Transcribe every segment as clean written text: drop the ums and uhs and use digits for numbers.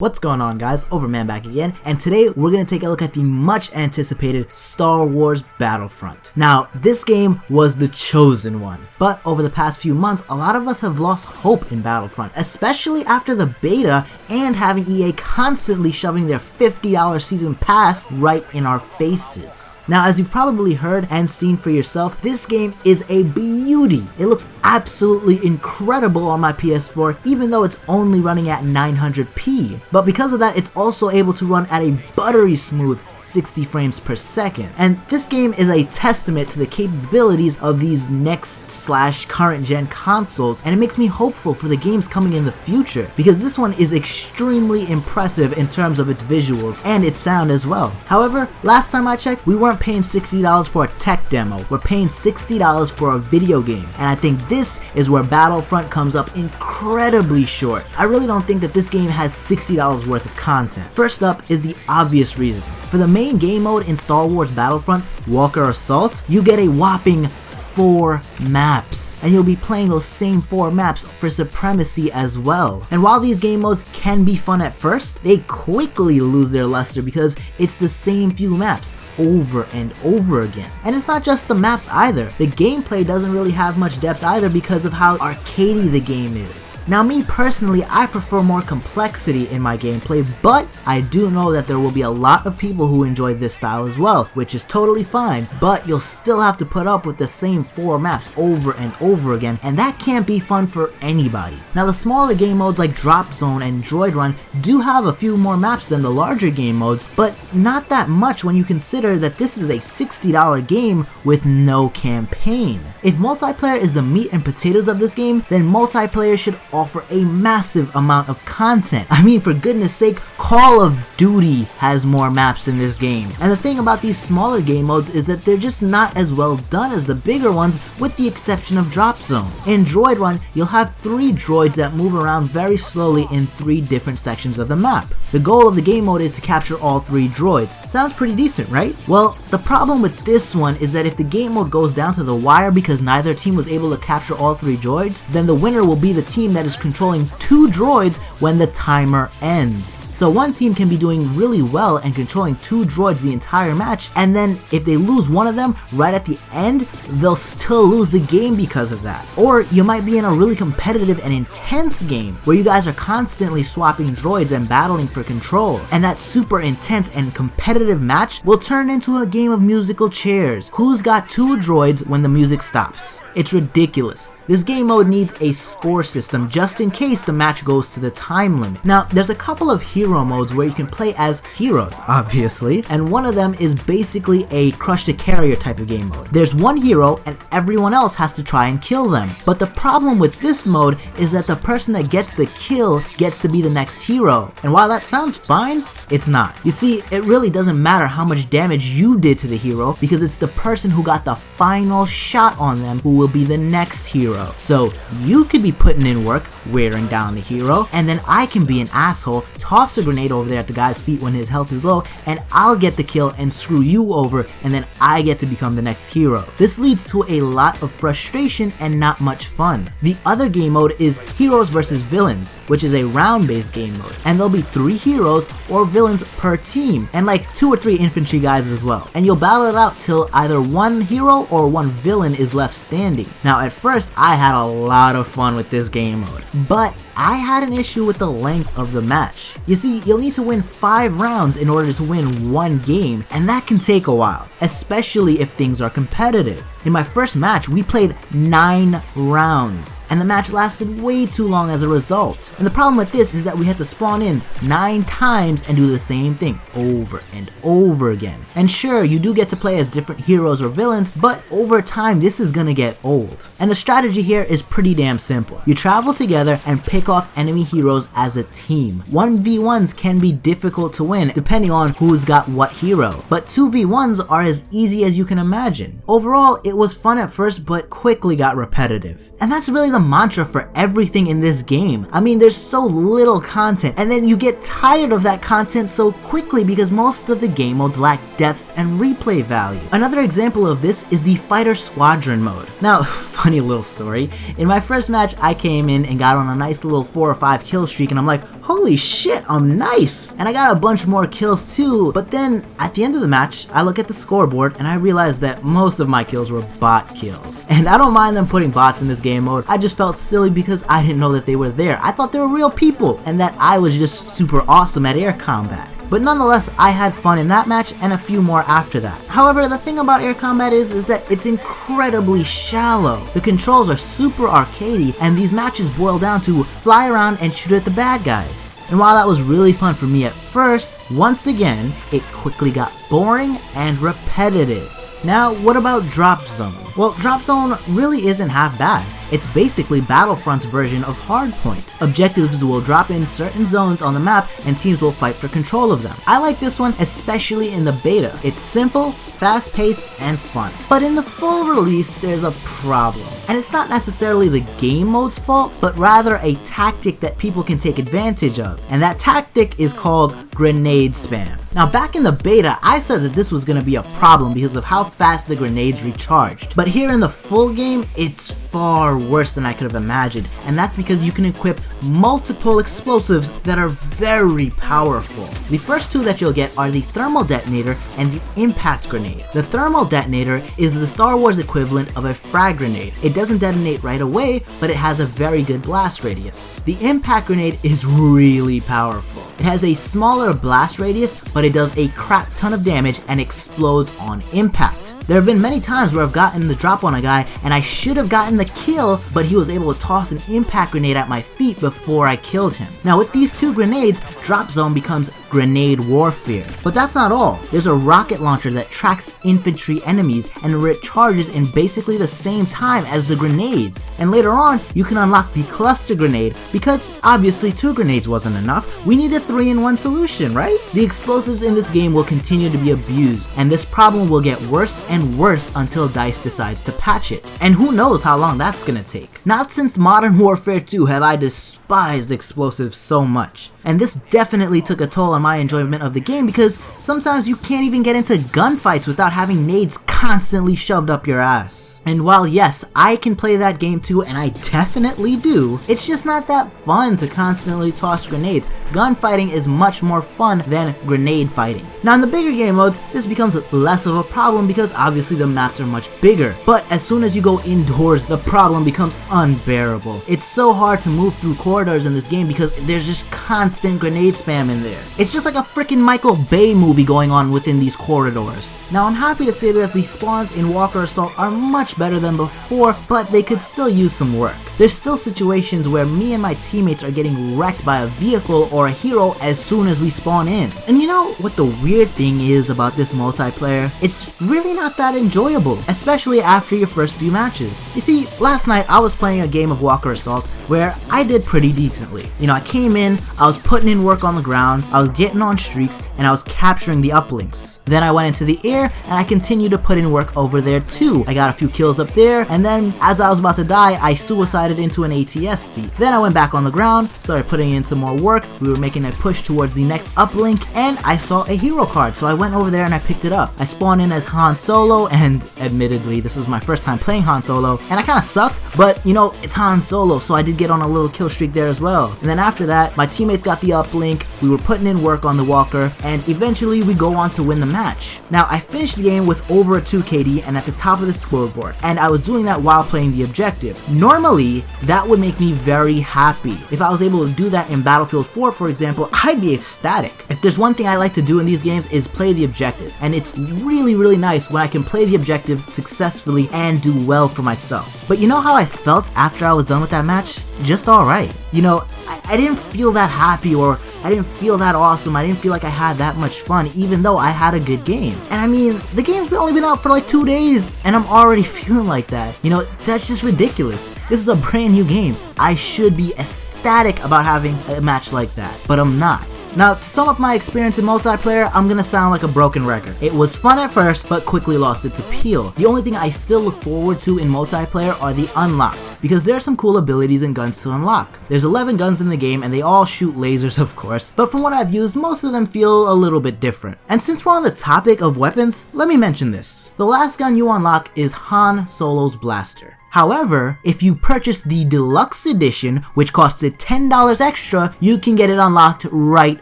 What's going on, guys? Overman back again, and today we're going to take a look at the much anticipated Star Wars Battlefront. Now, this game was the chosen one, but over the past few months, a lot of us have lost hope in Battlefront, especially after the beta and having EA constantly shoving their $50 season pass right in our faces. Now, as you've probably heard and seen for yourself, this game is a beauty. It looks absolutely incredible on my PS4, even though it's only running at 900p. But because of that, it's also able to run at a buttery smooth 60 frames per second. And this game is a testament to the capabilities of these next/current gen consoles, and it makes me hopeful for the games coming in the future, because this one is extremely impressive in terms of its visuals and its sound as well. However, last time I checked, we weren't paying $60 for a tech demo, we're paying $60 for a video game, and I think this is where Battlefront comes up incredibly short. I really don't think that this game has $60 worth of content. First up is the obvious reason. For the main game mode in Star Wars Battlefront, Walker Assault, you get a whopping 4 maps, and you'll be playing those same 4 maps for Supremacy as well. And while these game modes can be fun at first, they quickly lose their luster because it's the same few maps over and over again. And it's not just the maps either. The gameplay doesn't really have much depth either because of how arcadey the game is. Now, me personally, I prefer more complexity in my gameplay, but I do know that there will be a lot of people who enjoy this style as well, which is totally fine, but you'll still have to put up with the same 4 maps over and over again, and that can't be fun for anybody. Now, the smaller game modes like Drop Zone and Droid Run do have a few more maps than the larger game modes, but not that much when you consider that this is a $60 game with no campaign. If multiplayer is the meat and potatoes of this game, then multiplayer should offer a massive amount of content. I mean, for goodness sake, Call of Duty has more maps than this game. And the thing about these smaller game modes is that they're just not as well done as the bigger ones, with the exception of Drop Zone. In Droid Run, you'll have 3 droids that move around very slowly in 3 different sections of the map. The goal of the game mode is to capture all 3 droids. Sounds pretty decent, right? Well, the problem with this one is that if the game mode goes down to the wire because neither team was able to capture all 3 droids, then the winner will be the team that is controlling 2 droids when the timer ends. So one team can be doing really well and controlling 2 droids the entire match, and then if they lose one of them right at the end, they'll still lose the game because of that. Or you might be in a really competitive and intense game where you guys are constantly swapping droids and battling for control, and that super intense and competitive match will turn into a game of musical chairs. Who's got 2 droids when the music stops? It's ridiculous. This game mode needs a score system just in case the match goes to the time limit. Now, there's a couple of hero modes where you can play as heroes, obviously, and one of them is basically a crush the carrier type of game mode. There's one hero and everyone else has to try and kill them. But the problem with this mode is that the person that gets the kill gets to be the next hero. And while that sounds fine, it's not. You see, it really doesn't matter how much damage you did to the hero because it's the person who got the final shot on them who will be the next hero. So you could be putting in work, wearing down the hero, and then I can be an asshole, toss a grenade over there at the guy's feet when his health is low, and I'll get the kill and screw you over, and then I get to become the next hero. This leads to a lot of frustration and not much fun. The other game mode is Heroes vs Villains, which is a round-based game mode, and there'll be 3 heroes or villains per team, and like 2 or 3 infantry guys as well. And you'll battle it out till either one hero or one villain is left standing. Now, at first, I had a lot of fun with this game mode, but I had an issue with the length of the match. You see, you'll need to win 5 rounds in order to win 1 game, and that can take a while, especially if things are competitive. In my first match, we played 9 rounds, and the match lasted way too long as a result. And the problem with this is that we had to spawn in 9 times and do the same thing over and over again. And sure, you do get to play as different heroes or villains, but over time, this is gonna get old. And the strategy here is pretty damn simple. You travel together and pick off enemy heroes as a team. 1v1s can be difficult to win depending on who's got what hero, but 2v1s are as easy as you can imagine. Overall, it was fun at first but quickly got repetitive. And that's really the mantra for everything in this game. I mean, there's so little content, and then you get tired of that content so quickly because most of the game modes lack depth and replay value. Another example of this is the Fighter Squadron mode. Now, funny little story, in my first match I came in and got on a nice little 4 or 5 kill streak, and I'm like, holy shit, I'm nice. And I got a bunch more kills too, but then at the end of the match, I look at the scoreboard and I realize that most of my kills were bot kills. And I don't mind them putting bots in this game mode, I just felt silly because I didn't know that they were there. I thought they were real people and that I was just super awesome at air combat. But nonetheless, I had fun in that match and a few more after that. However, the thing about air combat is that it's incredibly shallow. The controls are super arcadey and these matches boil down to fly around and shoot at the bad guys. And while that was really fun for me at first, once again, it quickly got boring and repetitive. Now, what about Drop Zone? Well, Drop Zone really isn't half bad. It's basically Battlefront's version of Hardpoint. Objectives will drop in certain zones on the map and teams will fight for control of them. I like this one especially in the beta. It's simple, fast-paced, and fun. But in the full release, there's a problem. And it's not necessarily the game mode's fault, but rather a tactic that people can take advantage of. And that tactic is called grenade spam. Now back in the beta, I said that this was going to be a problem because of how fast the grenades recharged. But here in the full game, it's far worse than I could have imagined, and that's because you can equip multiple explosives that are very powerful. The first two that you'll get are the thermal detonator and the impact grenade. The thermal detonator is the Star Wars equivalent of a frag grenade. It doesn't detonate right away, but it has a very good blast radius. The impact grenade is really powerful. It has a smaller blast radius, but it does a crap ton of damage and explodes on impact. There have been many times where I've gotten the drop on a guy and I should have gotten the kill, but he was able to toss an impact grenade at my feet before I killed him. Now with these two grenades, Drop Zone becomes grenade warfare. But that's not all. There's a rocket launcher that tracks infantry enemies and recharges in basically the same time as the grenades. And later on, you can unlock the cluster grenade because obviously 2 grenades wasn't enough. We need a 3-in-1 solution, right? The explosives in this game will continue to be abused, and this problem will get worse and worse until DICE decides to patch it. And who knows how long that's gonna take. Not since Modern Warfare 2 have I despised explosives so much. And this definitely took a toll on my enjoyment of the game because sometimes you can't even get into gunfights without having nades constantly shoved up your ass. And while yes, I can play that game too, and I definitely do, it's just not that fun to constantly toss grenades. Gunfighting is much more fun than grenade fighting. Now in the bigger game modes, this becomes less of a problem because obviously the maps are much bigger. But as soon as you go indoors, the problem becomes unbearable. It's so hard to move through corridors in this game because there's just constant grenade spam in there. It's just like a freaking Michael Bay movie going on within these corridors. Now I'm happy to say that the spawns in Walker Assault are much better than before, but they could still use some work. There's still situations where me and my teammates are getting wrecked by a vehicle or a hero as soon as we spawn in. And you know what the weird thing is about this multiplayer? It's really not that enjoyable, especially after your first few matches. You see, last night I was playing a game of Walker Assault where I did pretty decently. You know, I came in, I was putting in work on the ground, I was getting on streaks, and I was capturing the uplinks. Then I went into the air and I continued to put in work over there too. I got a few kills up there, and then as I was about to die, I suicided into an ATST. Then I went back on the ground, started putting in some more work, we were making a push towards the next uplink, and I saw a hero card, so I went over there and I picked it up. I spawned in as Han Solo, and admittedly this was my first time playing Han Solo, and I kinda sucked, but you know, it's Han Solo, so I did get on a little kill streak there as well. And then after that, my teammates got the uplink, we were putting in work on the Walker, and eventually we go on to win the match. Now I finished the game with over a 2 KD and at the top of the scoreboard, and I was doing that while playing the objective. Normally, that would make me very happy. If I was able to do that in Battlefield 4, for example, I'd be ecstatic. If there's one thing I like to do in these games is play the objective, and it's really nice when I can play the objective successfully and do well for myself. But you know how I felt after I was done with that match? Just alright. You know, I didn't feel that happy, or I didn't feel that awesome. I didn't feel like I had that much fun, even though I had a good game. And I mean, the game's only been out for like 2 days, and I'm already feeling like that. You know, that's just ridiculous. This is a brand new game. I should be ecstatic about having a match like that, but I'm not. Now, to sum up my experience in multiplayer, I'm gonna sound like a broken record. It was fun at first, but quickly lost its appeal. The only thing I still look forward to in multiplayer are the unlocks, because there are some cool abilities and guns to unlock. There's 11 guns in the game, and they all shoot lasers, of course, but from what I've used, most of them feel a little bit different. And since we're on the topic of weapons, let me mention this. The last gun you unlock is Han Solo's blaster. However, if you purchase the deluxe edition, which costed $10 extra, you can get it unlocked right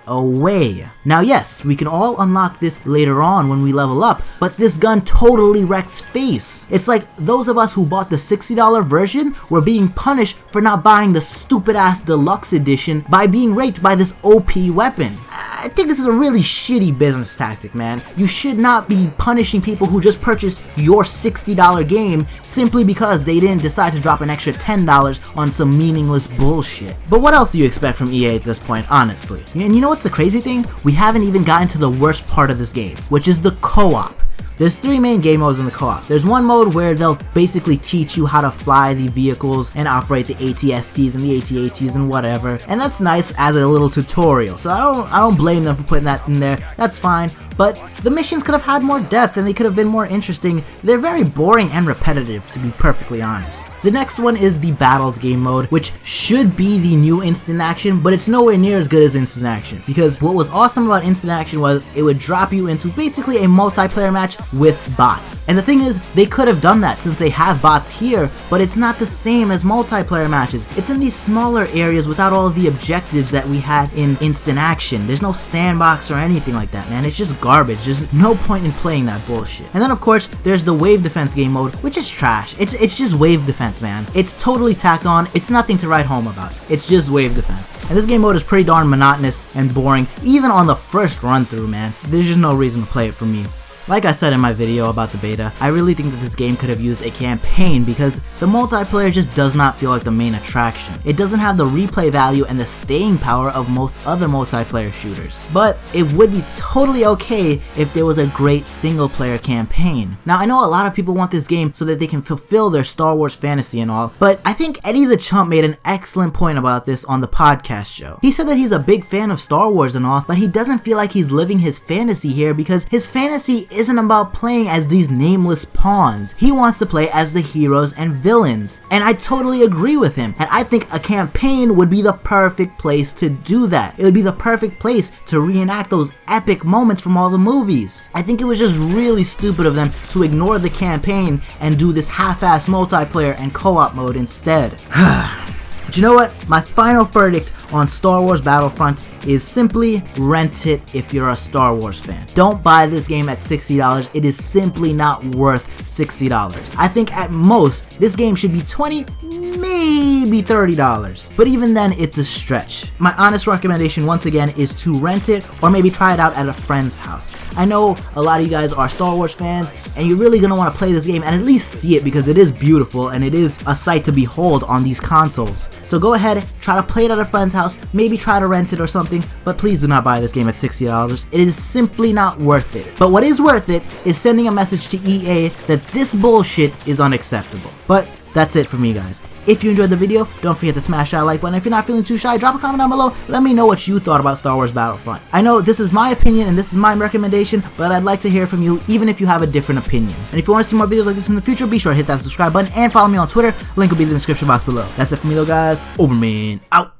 away. Now yes, we can all unlock this later on when we level up, but this gun totally wrecks face. It's like those of us who bought the $60 version were being punished for not buying the stupid ass deluxe edition by being raped by this OP weapon. I think this is a really shitty business tactic, man. You should not be punishing people who just purchased your $60 game simply because they didn't decide to drop an extra $10 on some meaningless bullshit. But what else do you expect from EA at this point, honestly? And you know what's the crazy thing? We haven't even gotten to the worst part of this game, which is the co-op. There's 3 main game modes in the co-op. There's one mode where they'll basically teach you how to fly the vehicles and operate the ATSTs and the AT-ATs and whatever, and that's nice as a little tutorial, so I don't blame them for putting that in there. That's fine. But the missions could have had more depth and they could have been more interesting. They're very boring and repetitive, to be perfectly honest. The next one is the Battles game mode, which should be the new instant action, but it's nowhere near as good as instant action, because what was awesome about instant action was it would drop you into basically a multiplayer match with bots. And the thing is, they could have done that since they have bots here, but it's not the same as multiplayer matches. It's in these smaller areas without all of the objectives that we had in instant action. There's no sandbox or anything like that, man. It's just garbage. There's no point in playing that bullshit. And then of course there's the wave defense game mode, which is trash. It's just wave defense, man. It's totally tacked on. It's nothing to write home about. It's just wave defense. And this game mode is pretty darn monotonous and boring, even on the first run through, man. There's just no reason to play it for me. Like I said in my video about the beta, I really think that this game could have used a campaign because the multiplayer just does not feel like the main attraction. It doesn't have the replay value and the staying power of most other multiplayer shooters. But it would be totally okay if there was a great single player campaign. Now I know a lot of people want this game so that they can fulfill their Star Wars fantasy and all, but I think Eddie the Chump made an excellent point about this on the podcast show. He said that he's a big fan of Star Wars and all, but he doesn't feel like he's living his fantasy here because his fantasy isn't about playing as these nameless pawns. He wants to play as the heroes and villains. And I totally agree with him. And I think a campaign would be the perfect place to do that. It would be the perfect place to reenact those epic moments from all the movies. I think it was just really stupid of them to ignore the campaign and do this half-ass multiplayer and co-op mode instead. But you know what? My final verdict on Star Wars Battlefront is simply rent it if you're a Star Wars fan. Don't buy this game at $60. It is simply not worth $60. I think at most this game should be $20, maybe $30. But even then, it's a stretch. My honest recommendation once again is to rent it or maybe try it out at a friend's house. I know a lot of you guys are Star Wars fans and you're really gonna want to play this game and at least see it because it is beautiful and it is a sight to behold on these consoles. So go ahead, try to play it at a friend's house, maybe try to rent it or something, but please do not buy this game at $60. It is simply not worth it. But what is worth it is sending a message to EA that this bullshit is unacceptable. But that's it for me, guys. If you enjoyed the video, don't forget to smash that like button. If you're not feeling too shy, drop a comment down below. Let me know what you thought about Star Wars Battlefront. I know this is my opinion and this is my recommendation, but I'd like to hear from you even if you have a different opinion. And if you want to see more videos like this in the future, be sure to hit that subscribe button and follow me on Twitter. Link will be in the description box below. That's it for me though, guys. Over, man. Out.